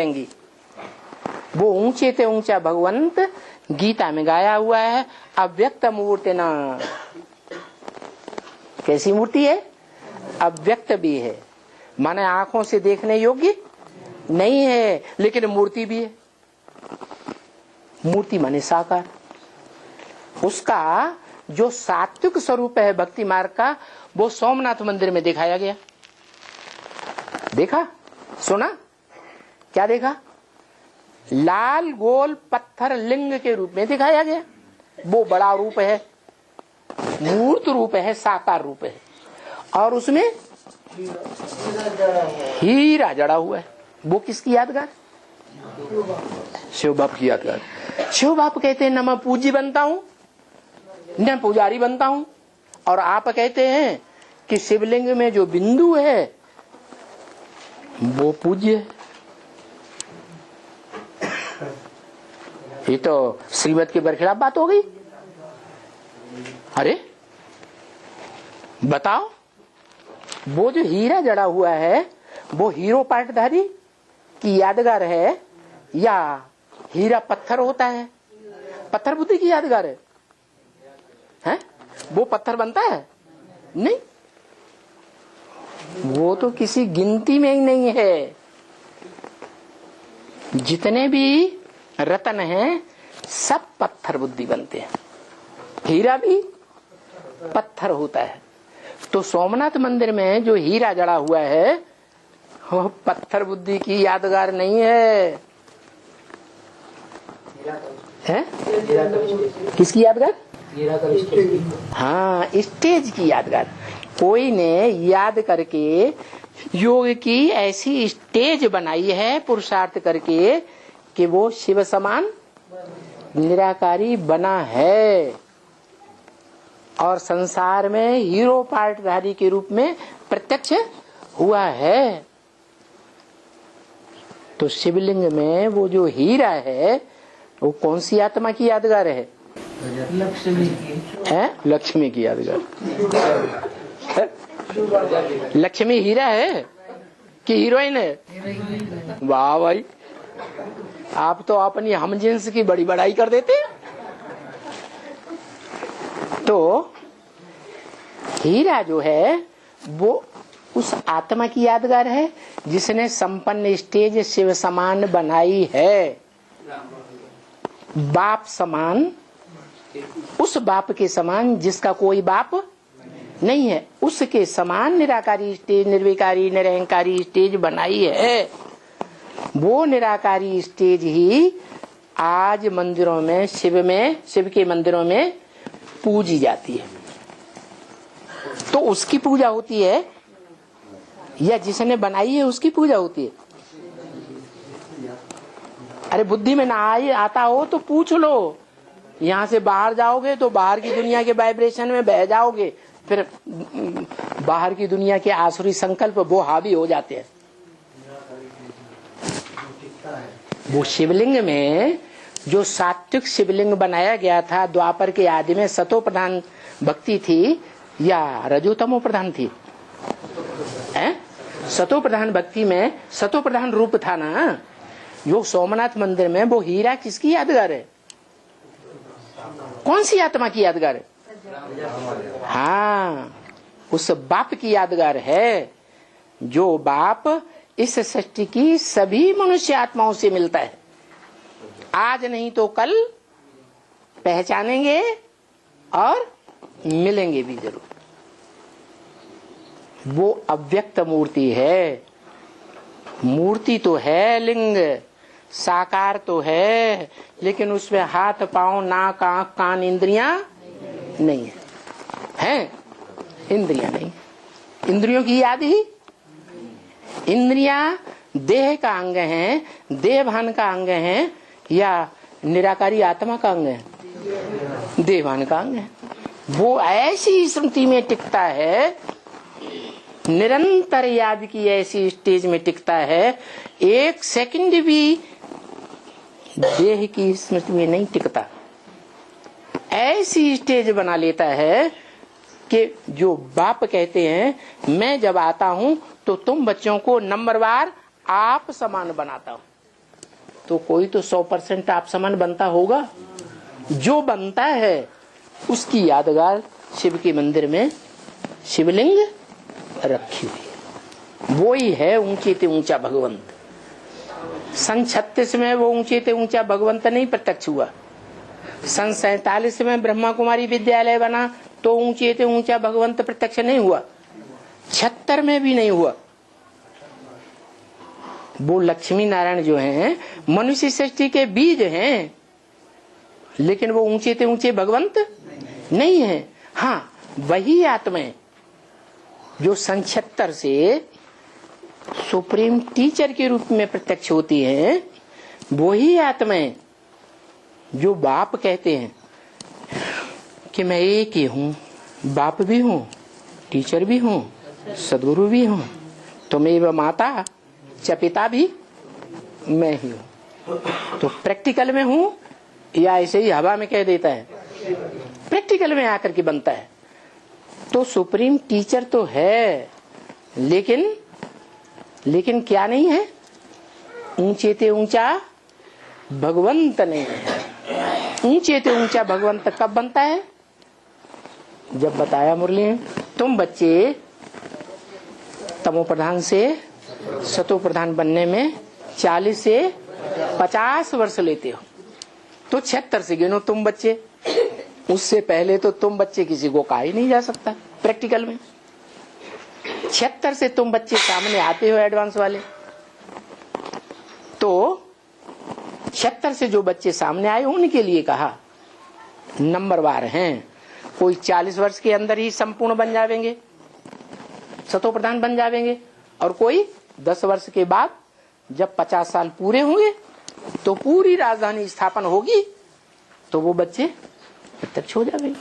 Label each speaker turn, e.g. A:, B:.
A: जाएंगी। वो ऊंचे ते ऊंचा भगवंत गीता में गाया हुआ है, अव्यक्त मूर्ति ना। कैसी मूर्ति है? अव्यक्त भी है, माने आंखों से देखने योग्य नहीं है, लेकिन मूर्ति भी है। मूर्ति माने साकार। उसका जो सात्विक स्वरूप है भक्ति मार्ग का, वो सोमनाथ मंदिर में दिखाया गया। देखा, सुना? क्या देखा? लाल गोल पत्थर लिंग के रूप में दिखाया गया। वो बड़ा रूप है, मूर्त रूप है, साकार रूप है, और उसमें हीरा जड़ा हुआ है। वो किसकी यादगार? शिव बाप की यादगार। शिव बाप कहते हैं न मैं पूज्य बनता हूं न पुजारी बनता हूं, और आप कहते हैं कि शिवलिंग में जो बिंदु है वो पूज्य है। ये तो श्रीमत के बरखिलाफ बात हो गई। अरे बताओ, वो जो हीरा जड़ा हुआ है वो हीरो पाटधारी की यादगार है या हीरा पत्थर होता है? पत्थर बुद्धि की यादगार है, हैं? वो पत्थर बनता है? नहीं, वो तो किसी गिनती में ही नहीं है। जितने भी रत्न हैं सब पत्थर बुद्धि बनते हैं, हीरा भी पत्थर होता है। तो सोमनाथ मंदिर में जो हीरा जड़ा हुआ है वो पत्थर बुद्धि की यादगार नहीं है, है? किसकी यादगार? हाँ, स्टेज की यादगार। कोई ने याद करके योग की ऐसी स्टेज बनाई है पुरुषार्थ करके कि वो शिव समान निराकारी बना है और संसार में हीरो पाटधारी के रूप में प्रत्यक्ष हुआ है। तो शिवलिंग में वो जो हीरा है वो कौन सी आत्मा की यादगार है? लक्ष्मी की है, लक्ष्मी की यादगार। लक्ष्मी हीरा है कि हीरोइन है? वाह भाई, आप तो अपनी हमजिन्स की बड़ी बड़ाई कर देते हैं। तो हीरा जो है वो उस आत्मा की यादगार है जिसने संपन्न स्टेज शिव समान बनाई है, बाप समान, उस बाप के समान जिसका कोई बाप नहीं है, उसके समान निराकारी स्टेज, निर्विकारी निरहंकारी स्टेज बनाई है। वो निराकारी स्टेज ही आज मंदिरों में, शिव के मंदिरों में पूजी जाती है। तो उसकी पूजा होती है या जिसने बनाई है उसकी पूजा होती है? अरे बुद्धि में ना आता हो तो पूछ लो। यहाँ से बाहर जाओगे तो बाहर की दुनिया के वाइब्रेशन में बह जाओगे, फिर बाहर की दुनिया के आसुरी संकल्प वो हावी हो जाते हैं। वो शिवलिंग में जो सात्विक शिवलिंग बनाया गया था, द्वापर के आदि में सतो प्रधान भक्ति थी या रजोतमो प्रधान थी? सतो प्रधान भक्ति में सतो प्रधान रूप था ना। जो सोमनाथ मंदिर में वो हीरा किसकी यादगार है? कौन सी आत्मा की यादगार है? हाँ, उस बाप की यादगार है जो बाप इस सृष्टि की सभी मनुष्य आत्माओं से मिलता है। आज नहीं तो कल पहचानेंगे और मिलेंगे भी जरूर। वो अव्यक्त मूर्ति है। मूर्ति तो है, लिंग साकार तो है, लेकिन उसमें हाथ पांव नाक आंख कान इंद्रियां नहीं है, हैं? इंद्रियां नहीं। इंद्रियों की याद ही, इंद्रियां देह का अंग है, देहभान का अंग है या निराकारी आत्मा का अंग है? देहभान का अंग है। वो ऐसी स्मृति में टिकता है, निरंतर याद की ऐसी स्टेज में टिकता है, एक सेकंड भी देह की स्मृति में नहीं टिकता। ऐसी स्टेज बना लेता है कि जो बाप कहते हैं मैं जब आता हूं तो तुम बच्चों को नंबरवार आप समान बनाता हूं। तो कोई तो 100% आप समान बनता होगा। जो बनता है उसकी यादगार शिव के मंदिर में शिवलिंग रखी हुई है। वो ही है ऊंचे ते ऊंचा भगवंत। सन 36 में वो ऊंचे ते ऊंचा भगवंत नहीं प्रत्यक्ष हुआ। सन 47 में ब्रह्मा कुमारी विद्यालय बना तो ऊंचे ते ऊंचा भगवंत प्रत्यक्ष नहीं हुआ। 76 में भी नहीं हुआ। वो लक्ष्मी नारायण जो हैं मनुष्य सृष्टि के बीज हैं, लेकिन वो ऊंचे ते ऊंचे भगवंत नहीं है। हाँ, वही आत्माएं जो सन 76 से सुप्रीम टीचर के रूप में प्रत्यक्ष होती हैं, वही आत्माएं जो बाप कहते हैं कि मैं एक ही हूँ, बाप भी हूँ, टीचर भी हूँ, सदगुरु भी हूँ, तुमेव माता च पिता भी मैं ही हूँ। तो प्रैक्टिकल में हूँ या ऐसे ही हवा में कह देता है? प्रैक्टिकल में आकर के बनता है। तो सुप्रीम टीचर तो है, लेकिन क्या नहीं है? ऊंचे ते ऊंचा भगवंत नहीं है। ऊंचे ते ऊंचा भगवंत कब बनता है? जब बताया मुरली, तुम बच्चे तमो प्रधान से सतो प्रधान बनने में 40 से 50 वर्ष लेते हो, तो 76 से गिनो तुम बच्चे। उससे पहले तो तुम बच्चे किसी को कहा ही नहीं जा सकता प्रैक्टिकल में। 76 से तुम बच्चे सामने आते हो एडवांस वाले, तो 76 से जो बच्चे सामने आए उनके लिए कहा नंबरवार हैं। कोई 40 वर्ष के अंदर ही संपूर्ण बन जाएंगे, सतो प्रधान बन जाएंगे, और कोई 10 वर्ष के बाद जब 50 साल पूरे होंगे तो पूरी राजधानी स्थापन होगी, तो वो बच्चे प्रत्यक्ष हो जाएंगे।